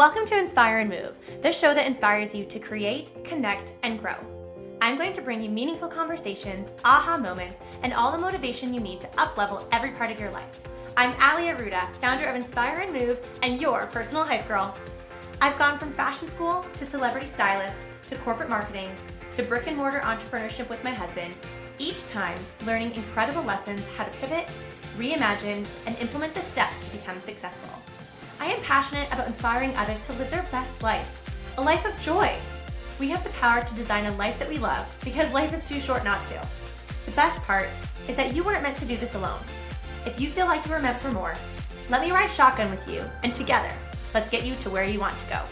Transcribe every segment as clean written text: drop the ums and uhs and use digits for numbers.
Welcome to Inspire and Move, the show that inspires you to create, connect, and grow. I'm going to bring you meaningful conversations, aha moments, and all the motivation you need to up-level every part of your life. I'm Ali Aruda, founder of Inspire and Move, and your personal hype girl. I've gone from fashion school to celebrity stylist to corporate marketing to brick and mortar entrepreneurship with my husband, each time learning incredible lessons how to pivot, reimagine, and implement the steps to become successful. I am passionate about inspiring others to live their best life, a life of joy. We have the power to design a life that we love because life is too short not to. The best part is that you weren't meant to do this alone. If you feel like you were meant for more, let me ride shotgun with you, and together, let's get you to where you want to go.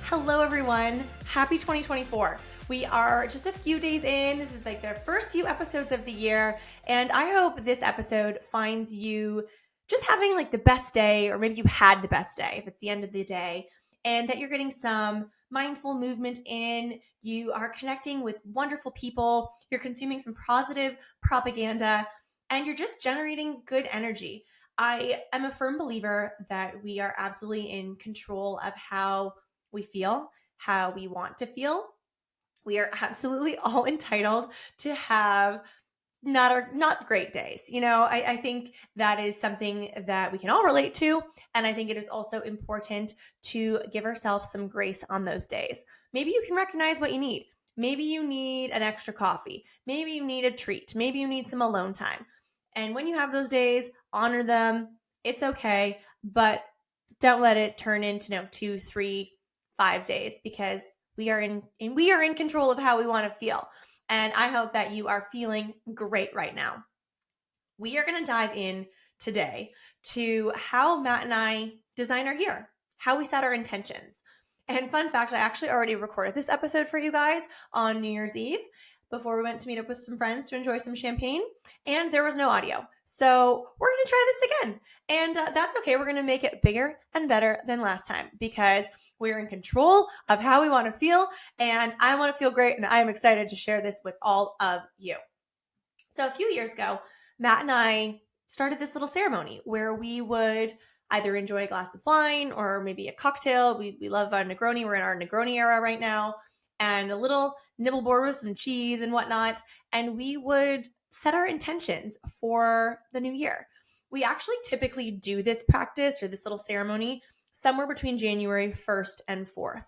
Hello everyone, happy 2024. We are just a few days in. This is like the first few episodes of the year, and I hope this episode finds you just having like the best day, or maybe you had the best day if it's the end of the day, and that you're getting some mindful movement in, you are connecting with wonderful people, you're consuming some positive propaganda, and you're just generating good energy. I am a firm believer that we are absolutely in control of how we feel, how we want to feel. We are absolutely all entitled to have not great days. You know, I think that is something that we can all relate to. And I think it is also important to give ourselves some grace on those days. Maybe you can recognize what you need. Maybe you need an extra coffee. Maybe you need a treat. Maybe you need some alone time. And when you have those days, honor them. It's okay. But don't let it turn into 2, 3, 5 days, because we are in control of how we want to feel. And I hope that you are feeling great right now. We are going to dive in today to how Matt and I design our year, how we set our intentions. And fun fact, I actually already recorded this episode for you guys on New Year's Eve before we went to meet up with some friends to enjoy some champagne, and there was no audio. So we're going to try this again. And that's okay. We're going to make it bigger and better than last time, because we're in control of how we want to feel, and I want to feel great, and I am excited to share this with all of you. So a few years ago, Matt and I started this little ceremony where we would either enjoy a glass of wine or maybe a cocktail. We love our Negroni. We're in our Negroni era right now. And a little nibble board with some cheese and whatnot. And we would set our intentions for the new year. We actually typically do this practice or this little ceremony somewhere between January 1st and 4th.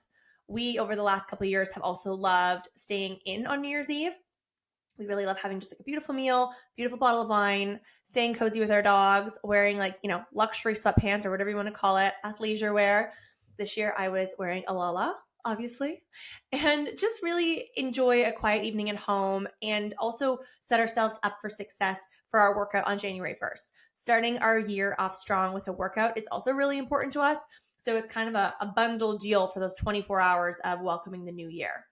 We, over the last couple of years, have also loved staying in on New Year's Eve. We really love having just like a beautiful meal, beautiful bottle of wine, staying cozy with our dogs, wearing luxury sweatpants or whatever you want to call it, athleisure wear. This year I was wearing a Lala, obviously, and just really enjoy a quiet evening at home, and also set ourselves up for success for our workout on January 1st. Starting our year off strong with a workout is also really important to us. So it's kind of a bundle deal for those 24 hours of welcoming the new year.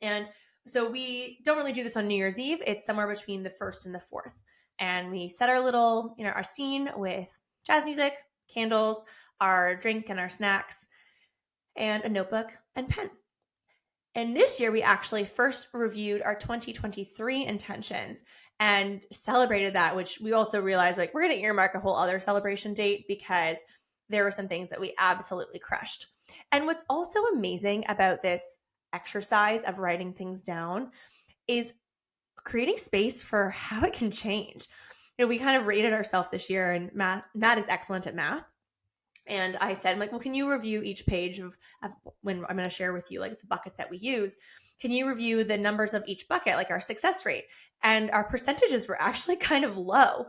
And so we don't really do this on New Year's Eve. It's somewhere between the 1st and the 4th. And we set our little, our scene with jazz music, candles, our drink and our snacks, and a notebook and pen. And this year, we actually first reviewed our 2023 intentions and celebrated that, which we also realized we're going to earmark a whole other celebration date, because there were some things that we absolutely crushed. And what's also amazing about this exercise of writing things down is creating space for how it can change. We kind of rated ourselves this year, and Matt is excellent at math. And I said, well, can you review each page of when I'm going to share with you the buckets that we use? Can you review the numbers of each bucket, like our success rate? And our percentages were actually kind of low,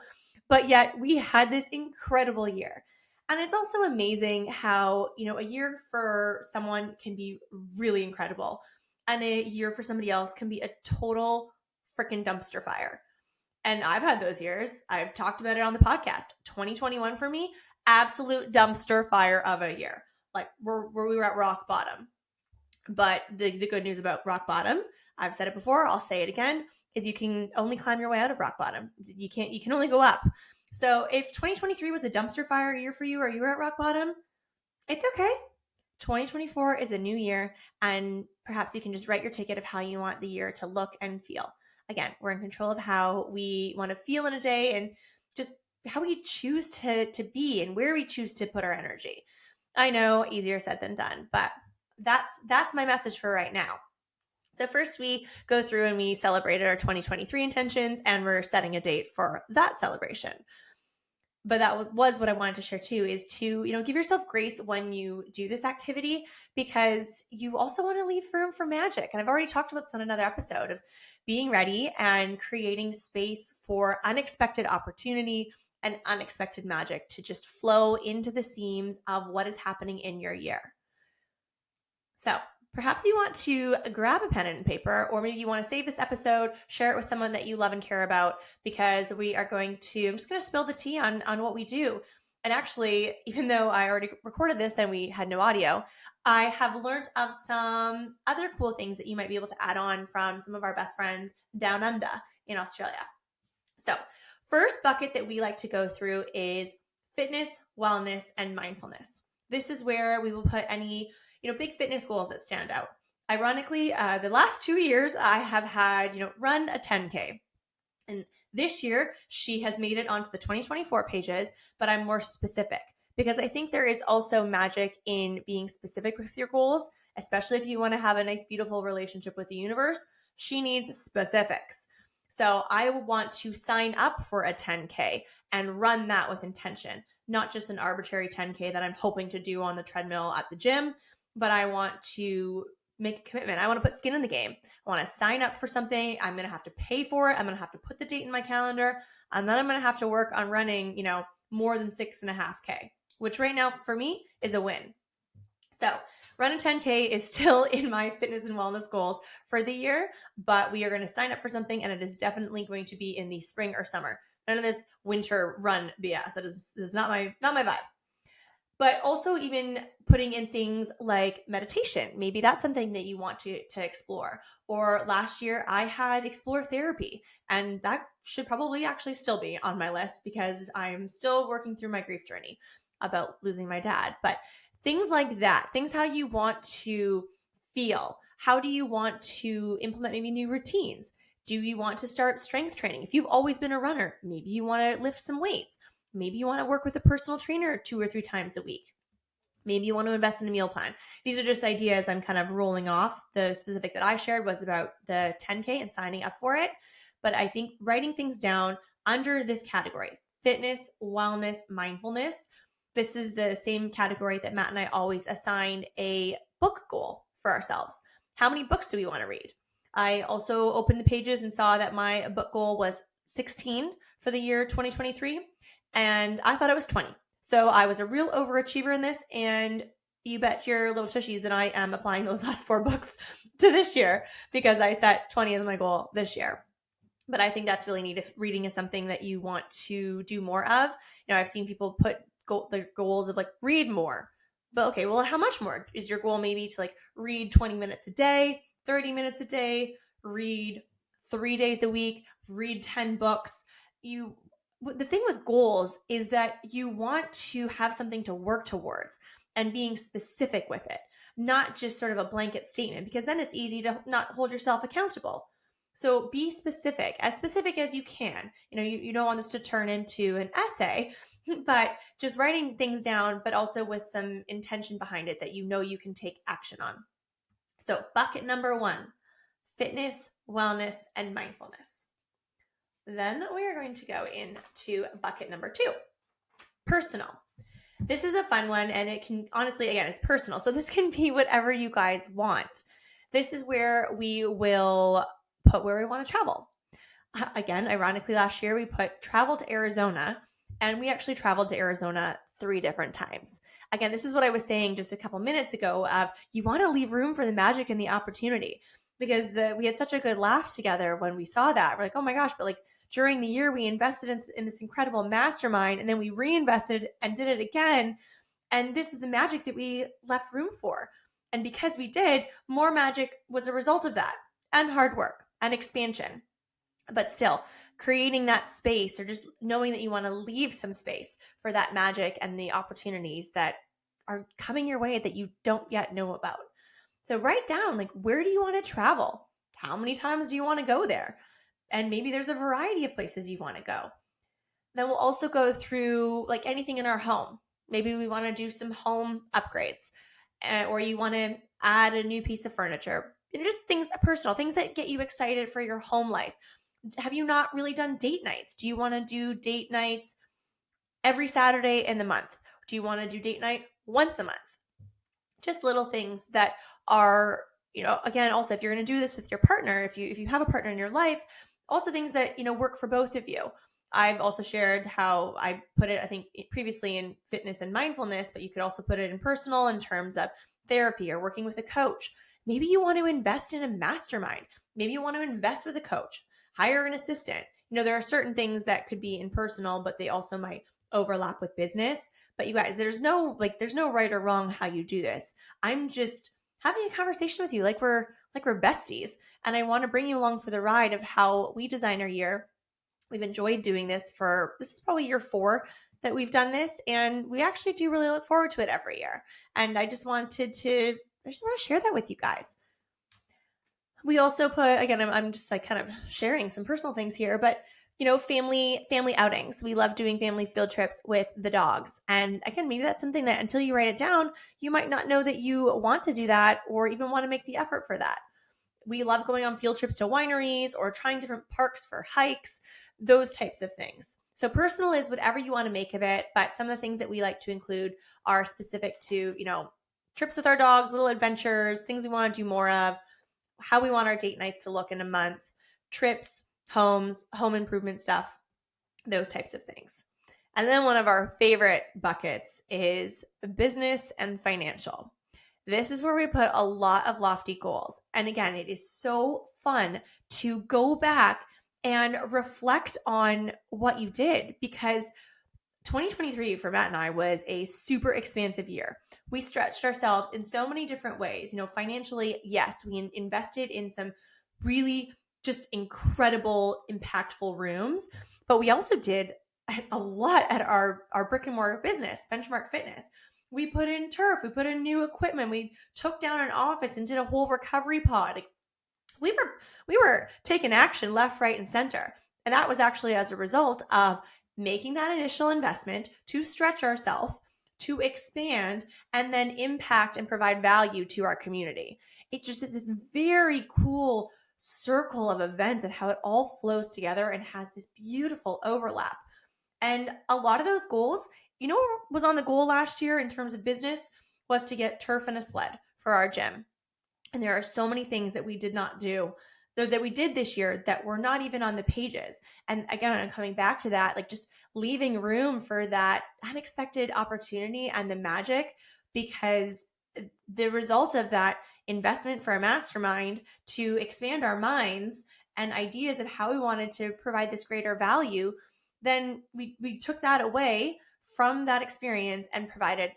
but yet we had this incredible year. And it's also amazing how, a year for someone can be really incredible, and a year for somebody else can be a total freaking dumpster fire. And I've had those years. I've talked about it on the podcast. 2021 for me, absolute dumpster fire of a year. We were at rock bottom. But the good news about rock bottom, I've said it before, I'll say it again, is you can only climb your way out of rock bottom. You can only go up. So if 2023 was a dumpster fire year for you, or you were at rock bottom, it's okay. 2024 is a new year, and perhaps you can just write your ticket of how you want the year to look and feel. Again, we're in control of how we want to feel in a day, and just we choose to be and where we choose to put our energy. I know, easier said than done, but that's my message for right now. So first we go through and we celebrated our 2023 intentions, and we're setting a date for that celebration. But that was what I wanted to share too, is to, give yourself grace when you do this activity, because you also want to leave room for magic. And I've already talked about this on another episode of being ready and creating space for unexpected opportunity and unexpected magic to just flow into the seams of what is happening in your year. So perhaps you want to grab a pen and paper, or maybe you want to save this episode, share it with someone that you love and care about, because I'm just going to spill the tea on what we do. And actually, even though I already recorded this and we had no audio, I have learned of some other cool things that you might be able to add on from some of our best friends down under in Australia. So first bucket that we like to go through is fitness, wellness, and mindfulness. This is where we will put any big fitness goals that stand out. Ironically, the last 2 years I have had, run a 10K. And this year she has made it onto the 2024 pages, but I'm more specific because I think there is also magic in being specific with your goals, especially if you want to have a nice, beautiful relationship with the universe. She needs specifics. So I want to sign up for a 10K and run that with intention, not just an arbitrary 10K that I'm hoping to do on the treadmill at the gym, but I want to make a commitment. I want to put skin in the game. I want to sign up for something. I'm going to have to pay for it. I'm going to have to put the date in my calendar, and then I'm going to have to work on running, more than 6.5K, which right now for me is a win. So run a 10K is still in my fitness and wellness goals for the year, but we are going to sign up for something, and it is definitely going to be in the spring or summer. None of this winter run BS. That is not my vibe. But also even putting in things like meditation. Maybe that's something that you want to explore. Or last year I had explore therapy, and that should probably actually still be on my list because I'm still working through my grief journey about losing my dad. But things like that, things how you want to feel. How do you want to implement maybe new routines? Do you want to start strength training? If you've always been a runner, maybe you want to lift some weights. Maybe you want to work with a personal trainer 2 or 3 times a week. Maybe you want to invest in a meal plan. These are just ideas I'm kind of rolling off. The specific that I shared was about the 10K and signing up for it. But I think writing things down under this category, fitness, wellness, mindfulness, this is the same category that Matt and I always assigned a book goal for ourselves. How many books do we want to read? I also opened the pages and saw that my book goal was 16 for the year 2023. And I thought it was 20. So I was a real overachiever in this, and you bet your little tushies that I am applying those last 4 books to this year because I set 20 as my goal this year. But I think that's really neat if reading is something that you want to do more of. I've seen people put the goals of read more. But okay, well, how much more? Is your goal maybe to read 20 minutes a day, 30 minutes a day, read 3 days a week, read 10 books? The thing with goals is that you want to have something to work towards and being specific with it, not just sort of a blanket statement, because then it's easy to not hold yourself accountable. So be specific as you can. You don't want this to turn into an essay, but just writing things down, but also with some intention behind it that you can take action on. So bucket number 1, fitness, wellness, and mindfulness. Then we are going to go into bucket number 2, personal. This is a fun one, and it can honestly, again, it's personal. So this can be whatever you guys want. This is where we will put where we want to travel. Again, ironically, last year we put travel to Arizona, and we actually traveled to Arizona 3 different times. Again, this is what I was saying just a couple minutes ago of you want to leave room for the magic and the opportunity, because we had such a good laugh together when we saw that. We're like, oh my gosh, but during the year we invested in this incredible mastermind, and then we reinvested and did it again. And this is the magic that we left room for. And because we did, more magic was a result of that, and hard work and expansion. But still, creating that space, or just knowing that you want to leave some space for that magic and the opportunities that are coming your way that you don't yet know about. So write down, where do you want to travel? How many times do you want to go there? And maybe there's a variety of places you want to go. Then we'll also go through like anything in our home. Maybe we want to do some home upgrades, or you want to add a new piece of furniture. Just things personal, things that get you excited for your home life. Have you not really done date nights? Do you want to do date nights every Saturday in the month? Do you want to do date night once a month? Just little things that are, again, also if you're going to do this with your partner, if you have a partner in your life, also things that, work for both of you. I've also shared how I put it, I think previously in fitness and mindfulness, but you could also put it in personal in terms of therapy or working with a coach. Maybe you want to invest in a mastermind. Maybe you want to invest with a coach, hire an assistant. There are certain things that could be in personal, but they also might overlap with business. But you guys, there's no right or wrong how you do this. I'm just having a conversation with you like we're besties. And I want to bring you along for the ride of how we design our year. We've enjoyed doing this this is probably year 4 that we've done this. And we actually do really look forward to it every year. And I just want to share that with you guys. We also put, again, I'm just like kind of sharing some personal things here, but family outings. We love doing family field trips with the dogs. And again, maybe that's something that until you write it down, you might not know that you want to do that or even want to make the effort for that. We love going on field trips to wineries or trying different parks for hikes, those types of things. So personal is whatever you want to make of it, but some of the things that we like to include are specific to, trips with our dogs, little adventures, things we want to do more of, how we want our date nights to look in a month, trips, homes, home improvement stuff, those types of things. And then one of our favorite buckets is business and financial. This is where we put a lot of lofty goals. And again, it is so fun to go back and reflect on what you did, because 2023 for Matt and I was a super expansive year. We stretched ourselves in so many different ways. Financially, yes, we invested in some really just incredible, impactful rooms, but we also did a lot at our brick and mortar business, Benchmark Fitness. We put in turf, we put in new equipment, we took down an office and did a whole recovery pod. We were taking action left, right, and center. And that was actually as a result of making that initial investment to stretch ourselves, to expand, and then impact and provide value to our community. It just is this very cool circle of events of how it all flows together and has this beautiful overlap. And a lot of those goals, what was on the goal last year in terms of business was to get turf and a sled for our gym. And there are so many things that we did not do that we did this year that were not even on the pages. And again, I'm coming back to that, like just leaving room for that unexpected opportunity and the magic, because the result of that investment for a mastermind to expand our minds and ideas of how we wanted to provide this greater value, then we took that away from that experience and provided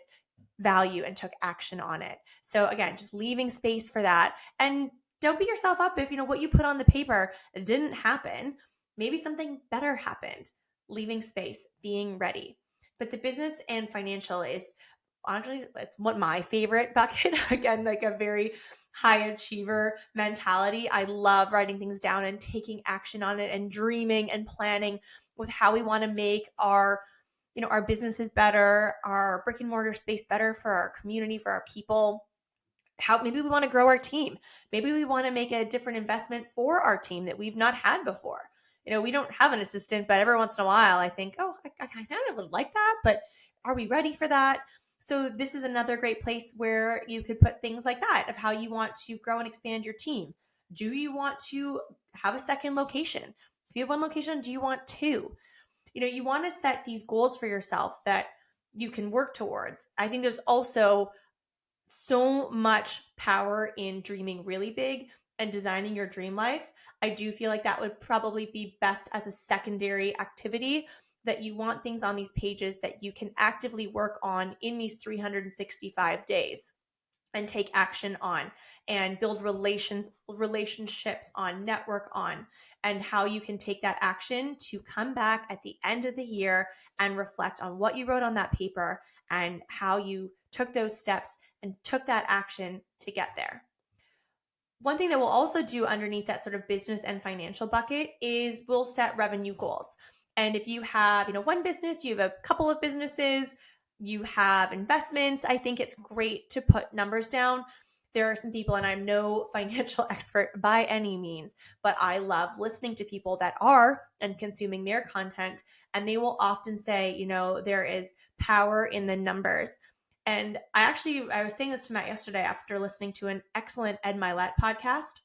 value and took action on it. So again, just leaving space for that. And don't beat yourself up if what you put on the paper didn't happen. Maybe something better happened. Leaving space, being ready. But the business and financial is honestly what my favorite bucket. Again, like a very high achiever mentality. I love writing things down and taking action on it and dreaming and planning with how we want to make our businesses better, our brick and mortar space better for our community, for our people. How maybe we want to grow our team. Maybe we want to make a different investment for our team that we've not had before. We don't have an assistant, but every once in a while I think, oh, I kind of would like that, but are we ready for that? So this is another great place where you could put things like that of how you want to grow and expand your team. Do you want to have a second location? If you have one location, do you want two? You want to set these goals for yourself that you can work towards. I think there's also so much power in dreaming really big and designing your dream life. I do feel like that would probably be best as a secondary activity, that you want things on these pages that you can actively work on in these 365 days and take action on and build relationships on, network on, and how you can take that action to come back at the end of the year and reflect on what you wrote on that paper and how you took those steps and took that action to get there. One thing that we'll also do underneath that sort of business and financial bucket is we'll set revenue goals. And if you have, one business, you have a couple of businesses, you have investments, I think it's great to put numbers down. There are some people, and I'm no financial expert by any means, but I love listening to people that are and consuming their content. And they will often say, there is power in the numbers. And I was saying this to Matt yesterday after listening to an excellent Ed Milet podcast,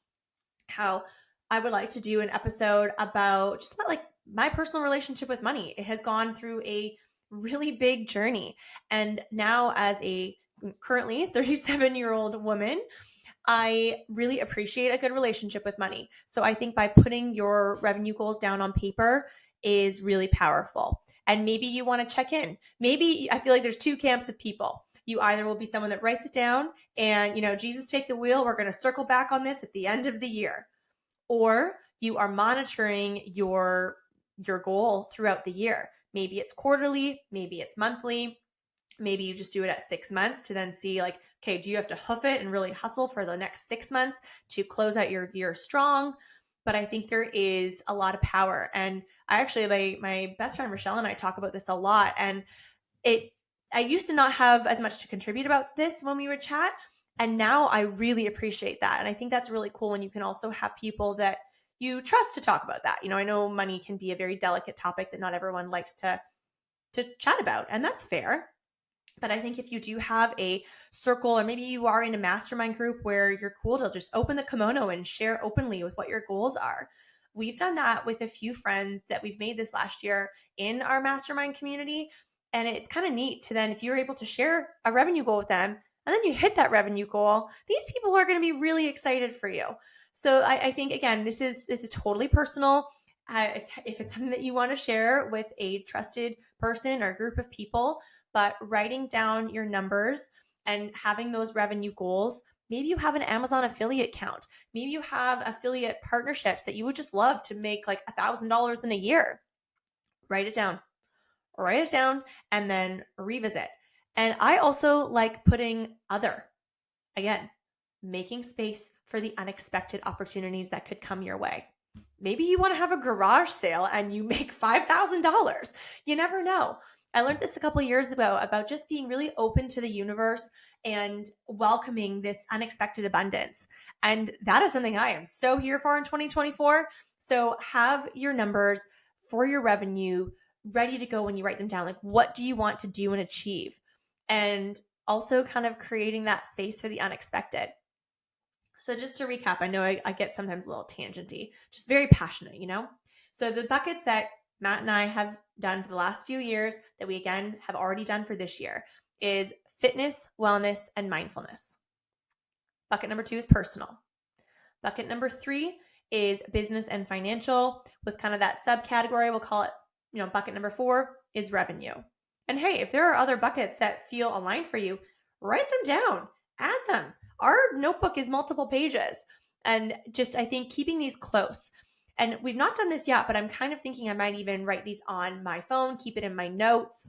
how I would like to do an episode about like my personal relationship with money. It has gone through a really big journey. And now, as a currently 37-year-old woman, I really appreciate a good relationship with money. So I think by putting your revenue goals down on paper is really powerful. And maybe you want to check in. Maybe I feel like there's two camps of people. You either will be someone that writes it down and, Jesus, take the wheel. We're going to circle back on this at the end of the year. Or you are monitoring your goal throughout the year. Maybe it's quarterly, maybe it's monthly. Maybe you just do it at 6 months to then see like, okay, do you have to hoof it and really hustle for the next 6 months to close out your year strong? But I think there is a lot of power. And I actually, my best friend Rochelle and I talk about this a lot. And I used to not have as much to contribute about this when we would chat. And now I really appreciate that. And I think that's really cool when you can also have people that you trust to talk about that. I know money can be a very delicate topic that not everyone likes to chat about, and that's fair. But I think if you do have a circle, or maybe you are in a mastermind group where you're cool to just open the kimono and share openly with what your goals are. We've done that with a few friends that we've made this last year in our mastermind community. And it's kind of neat to then, if you're able to share a revenue goal with them and then you hit that revenue goal, these people are going to be really excited for you. So I think, again, this is totally personal. If it's something that you want to share with a trusted person or group of people, but writing down your numbers and having those revenue goals. Maybe you have an Amazon affiliate count. Maybe you have affiliate partnerships that you would just love to make like $1,000 in a year. Write it down, and then revisit. And I also like putting other, again, making space for the unexpected opportunities that could come your way. Maybe you want to have a garage sale and you make $5,000. You never know. I learned this a couple of years ago about just being really open to the universe and welcoming this unexpected abundance. And that is something I am so here for in 2024. So have your numbers for your revenue ready to go when you write them down. Like, what do you want to do and achieve? And also kind of creating that space for the unexpected. So just to recap, I know I get sometimes a little tangenty, just very passionate, So the buckets that Matt and I have done for the last few years that we, again, have already done for this year is fitness, wellness, and mindfulness. Bucket number 2 is personal. Bucket number 3 is business and financial, with kind of that subcategory. We'll call it, bucket number 4 is revenue. And hey, if there are other buckets that feel aligned for you, write them down, add them. Our notebook is multiple pages. And just, I think, keeping these close. And we've not done this yet, but I'm kind of thinking I might even write these on my phone, keep it in my notes,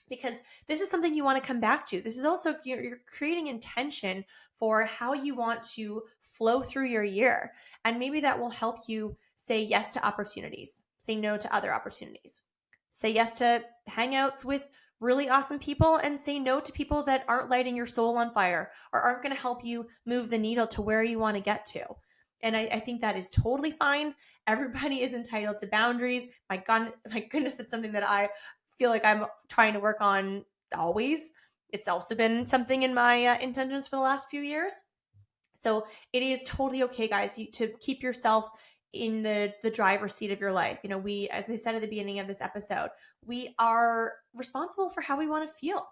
because this is something you want to come back to. This is also, you're creating intention for how you want to flow through your year. And maybe that will help you say yes to opportunities, say no to other opportunities, say yes to hangouts with really awesome people, and say no to people that aren't lighting your soul on fire or aren't going to help you move the needle to where you want to get to. And I think that is totally fine. Everybody is entitled to boundaries. My goodness, it's something that I feel like I'm trying to work on always. It's also been something in my intentions for the last few years. So it is totally okay, guys, to keep yourself in the driver's seat of your life. We, as I said at the beginning of this episode, we are responsible for how we want to feel.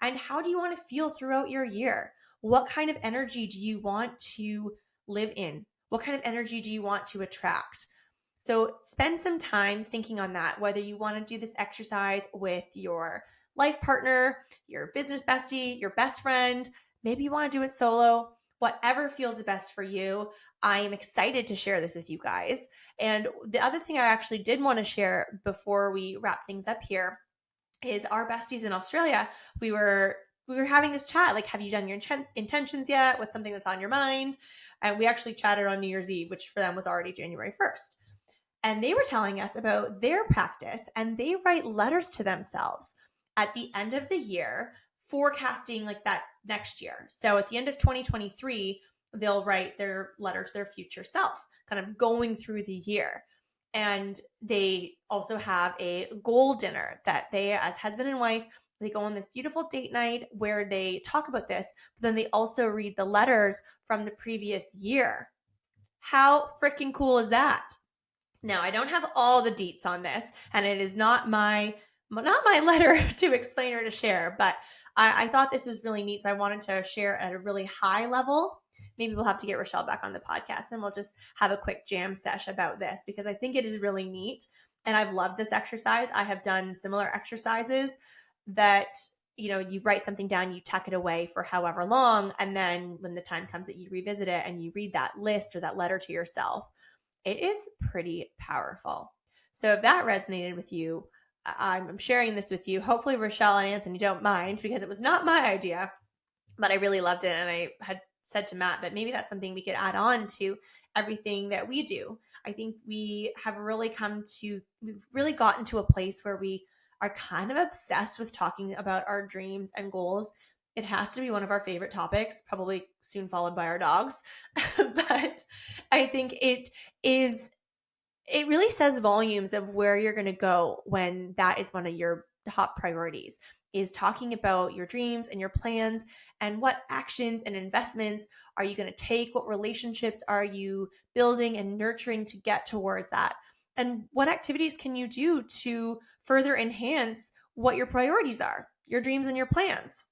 And how do you want to feel throughout your year? What kind of energy do you want to live in? What kind of energy do you want to attract? So spend some time thinking on that, whether you want to do this exercise with your life partner, your business bestie, your best friend. Maybe you want to do it solo. Whatever feels the best for you. I am excited to share this with you guys. And the other thing I actually did want to share before we wrap things up here is our besties in Australia. We were having this chat, like, have you done your intentions yet? What's something that's on your mind? And we actually chatted on New Year's Eve, which for them was already January 1st. And they were telling us about their practice, and they write letters to themselves at the end of the year, forecasting like that next year. So at the end of 2023, they'll write their letter to their future self, kind of going through the year. And they also have a goal dinner that they, as husband and wife, they go on this beautiful date night where they talk about this, but then they also read the letters from the previous year. How freaking cool is that? Now, I don't have all the deets on this, and it is not my letter to explain or to share, but I thought this was really neat, so I wanted to share at a really high level. Maybe we'll have to get Rochelle back on the podcast, and we'll just have a quick jam sesh about this, because I think it is really neat, and I've loved this exercise. I have done similar exercises that, you write something down, you tuck it away for however long, and then when the time comes that you revisit it and you read that list or that letter to yourself, it is pretty powerful. So if that resonated with you, I'm sharing this with you. Hopefully Rochelle and Anthony don't mind, because it was not my idea, but I really loved it. And I had said to Matt that maybe that's something we could add on to everything that we do. I think we have really we've really gotten to a place where we are kind of obsessed with talking about our dreams and goals. It has to be one of our favorite topics, probably soon followed by our dogs. But I think it really says volumes of where you're going to go when that is one of your top priorities, is talking about your dreams and your plans, and what actions and investments are you going to take? What relationships are you building and nurturing to get towards that? And what activities can you do to further enhance what your priorities are, your dreams and your plans?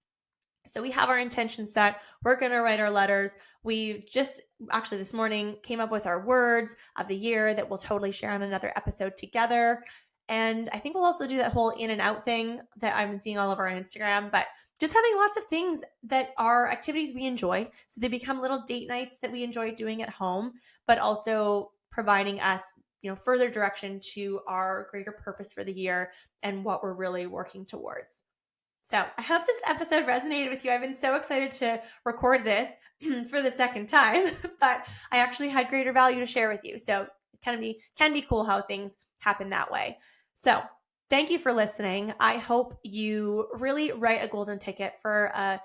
So we have our intention set. We're going to write our letters. We just actually this morning came up with our words of the year that we'll totally share on another episode together. And I think we'll also do that whole in and out thing that I've been seeing all over on Instagram, but just having lots of things that are activities we enjoy. So they become little date nights that we enjoy doing at home, but also providing us, further direction to our greater purpose for the year and what we're really working towards. So I hope this episode resonated with you. I've been so excited to record this for the second time, but I actually had greater value to share with you. So it can be cool how things happen that way. So thank you for listening. I hope you really write a golden ticket for a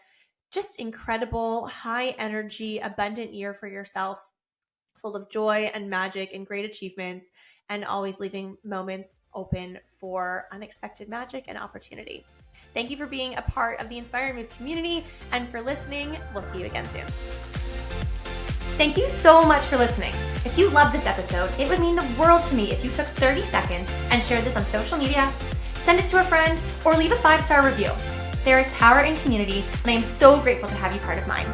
just incredible, high energy, abundant year for yourself, full of joy and magic and great achievements, and always leaving moments open for unexpected magic and opportunity. Thank you for being a part of the Inspire Move community and for listening. We'll see you again soon. Thank you so much for listening. If you love this episode, it would mean the world to me if you took 30 seconds and shared this on social media, send it to a friend, or leave a 5-star review. There is power in community, and I am so grateful to have you part of mine.